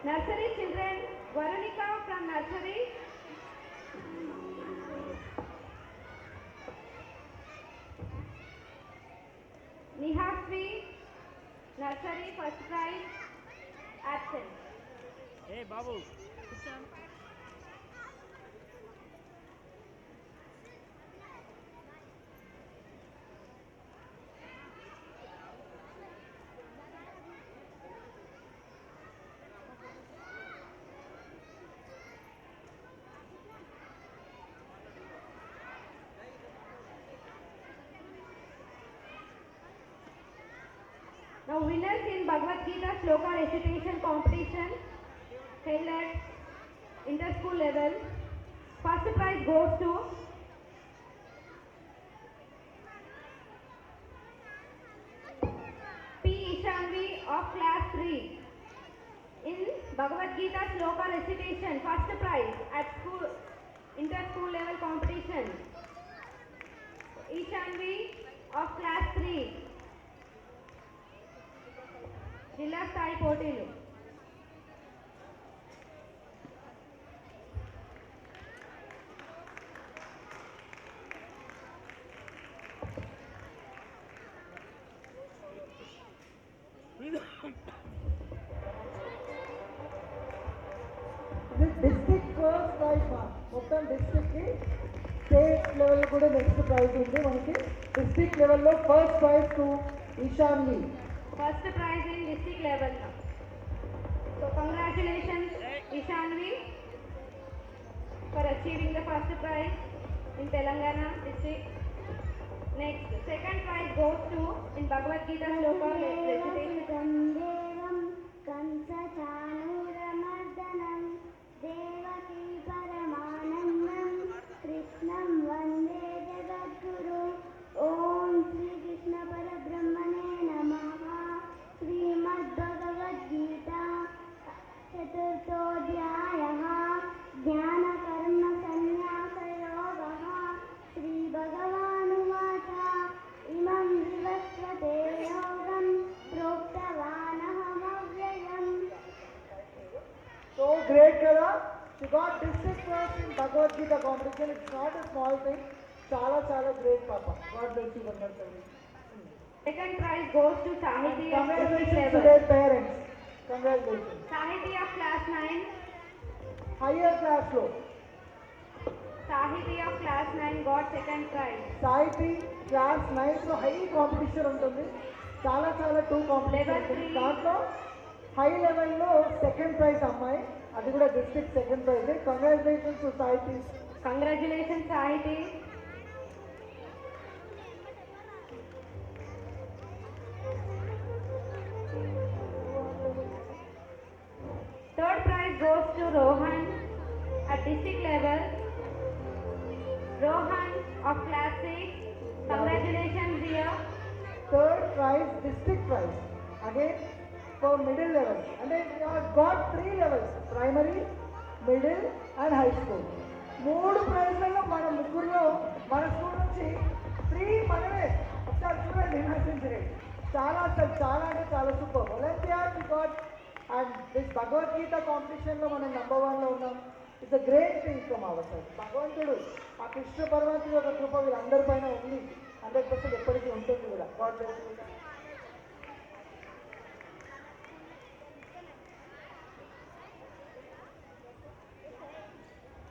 Nursery children, Veronica from nursery. Nihasvi, nursery, first prize, absent. Hey, Babu. Now winners in Bhagavad Gita Shloka recitation competition held at inter-school level. First prize goes to P. Ishanvi of class 3. In Bhagavad Gita Shloka recitation, first prize at school, inter-school level competition. Ishanvi of class 3. జిల్లా స్థాయి పోటీలు. District first prize మొత్తం డిస్ట్రిక్ట్కి state level కూడా next prize ఉంది మనకి. District లెవెల్లో first prize to Eshanvi. First prize in district level. So congratulations Ishanvi for achieving the first prize in Telangana district. Next, second prize goes to in Bhagavad Gita Shloka recitation. Devam Kamsachanuramardhanam Devaki Paramanandam Krishnam Vande Jagadguru. Om Shri Krishna Parabrahmane Namaha. Srimad Bhagavad Gita Chaturthodhyayah Jnana Karma Sannyasa Yogaha. Shri Bhagavanuvata Imam Vivasvate Yogam Proktavanaham Avyayam. So great కదా. She got district first in Bhagavad Gita competition. It's not a small thing. చాలా చాలా great పాప. God bless you winner. Second prize goes to Sahiti of district congratulations to level. Their parents. Congratulations. Sahiti of class 9. Higher క్లాస్లో Sahiti of class 9 got second prize. Sahiti class 9లో high competition ఉంటుంది. చాలా చాలా two competition Level ఉంటుంది. 3. దాంట్లో high లెవెల్లో second prize అమ్మాయి, అది కూడా district second prize. Congratulations to సాహితీ. Congratulations Sahiti. Third prize goes to Rohan at district level. Rohan of class 6. Congratulations dear. Third prize district prize again for middle level. అంటే got 3 levels, primary, middle and high school. 3 ప్రైజ్లలో మన ముగ్గురులో మన school నుంచి 3 మనమే. ఒకసారి చూడండి నశించే చాలా అసలు చాలా అంటే చాలా super. Olympiad got and this Bhagavad Gita కాంపిటీషన్లో మనం నెంబర్ 1లో ఉన్నాం. It's a great thing from our side. భగవంతుడు ఆ కృష్ణ పరమాత్మ యొక్క కృప వీళ్ళందరి పైన ఉంది. 100% ఎప్పటికీ ఉంటుంది కూడా. God bless you.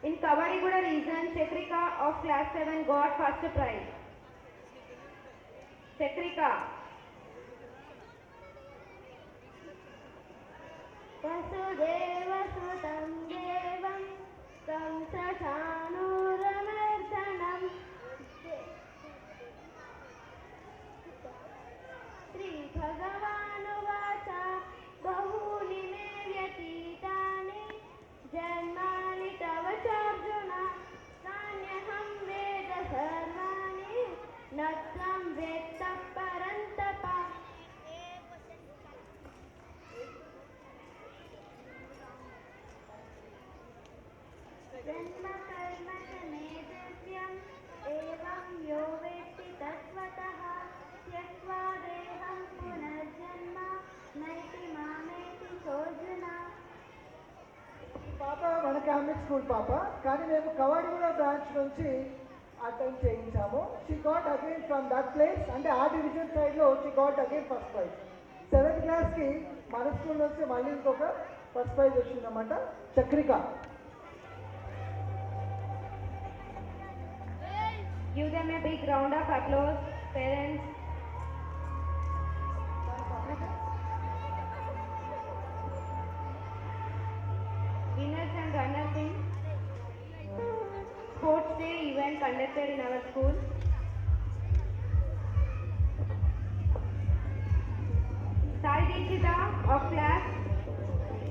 In Kavadiguda region, Chakrika of class 7 got first prize. Chakrika. Vasudevasutam Devam Kamsachanuramardhanam Shri Bhagavanuvata Bahuni me vyatitani Janmani tava charjuna Sanyaham veda sarvani Natvam vetta parantapa. जन्म कर्म च मे दिव्यम् एवं यो वेत्ति तत्त्वतः त्यक्त्वा देहं पुनर्जन्म नैति मामेति सोऽर्जुन. క్యామ్లిక్ స్కూల్ పాప, కానీ మేము కవాడిగూడ బ్రాంచ్ నుంచి అటెండ్ చేయించాము. She got again from that place, అంటే ఆ డివిజన్ సైడ్లో she got again first prize. 7th క్లాస్కి మన స్కూల్ నుంచి మళ్ళీ ఇంకొక ఫస్ట్ ప్రైజ్ వచ్చిందన్నమాట, Chakrika. Give them a big round of applause, parents. Winners and runners in Sports Day event conducted in our school. Sai Dikshita of class